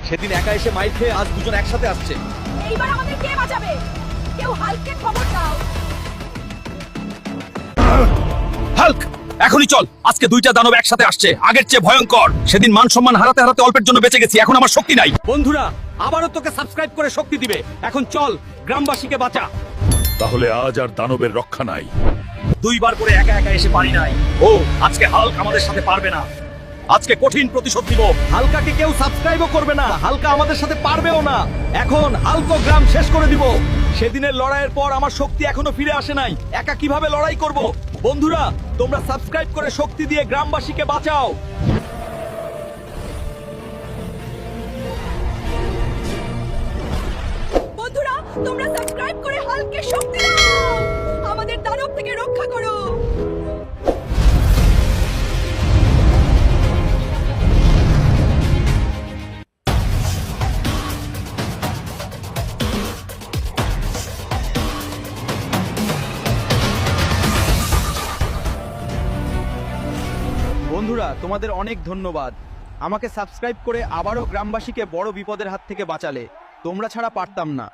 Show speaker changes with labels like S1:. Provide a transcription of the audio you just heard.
S1: সেদিন একা এসে মাইর খেয়ে আজ দুজন একসাথে আসছে।
S2: এইবার আমাদের কে বাঁচাবে? কেউ হাল্ককে খবর দাও।
S1: হাল্ক, এখনই চল। আজকে দুইটা দানব একসাথে আসছে, আগের চেয়ে ভয়ঙ্কর। সেদিন মান সম্মান হারাতে হারাতে অল্পের জন্য বেঁচে গেছি, এখন আমার শক্তি নাই। বন্ধুরা, আবারও তোকে সাবস্ক্রাইব করে শক্তি দিবে। এখন চল, গ্রামবাসীকে বাঁচা।
S3: তাহলে আজ আর দানবের রক্ষা নাই।
S1: দুইবার করে একা একা এসে পারি নাই। ও আজকে হাল্ক আমাদের সাথে পারবে না। আজকে কঠিন প্রতিশোধ নিব। হালকাকে কেউ সাবস্ক্রাইবও করবে না, হালকা আমাদের সাথে পারবেও না। এখন হালকো গ্রাম শেষ করে দিব। সেদিনের লড়াইয়ের পর আমার শক্তি এখনো ফিরে আসে নাই। একা কিভাবে লড়াই করব? বন্ধুরা, তোমরা সাবস্ক্রাইব করে শক্তি দিয়ে গ্রামবাসীকে বাঁচাও।
S2: বন্ধুরা, তোমরা সাবস্ক্রাইব করে হাল্ককে শক্তি দাও। আমাদের দানব থেকে রক্ষা করো।
S1: বন্ধুরা, তোমাদের অনেক ধন্যবাদ। আমাকে সাবস্ক্রাইব করে আবারও গ্রামবাসীকে বড় বিপদের হাত থেকে বাঁচালে। তোমরা ছাড়া পারতাম না।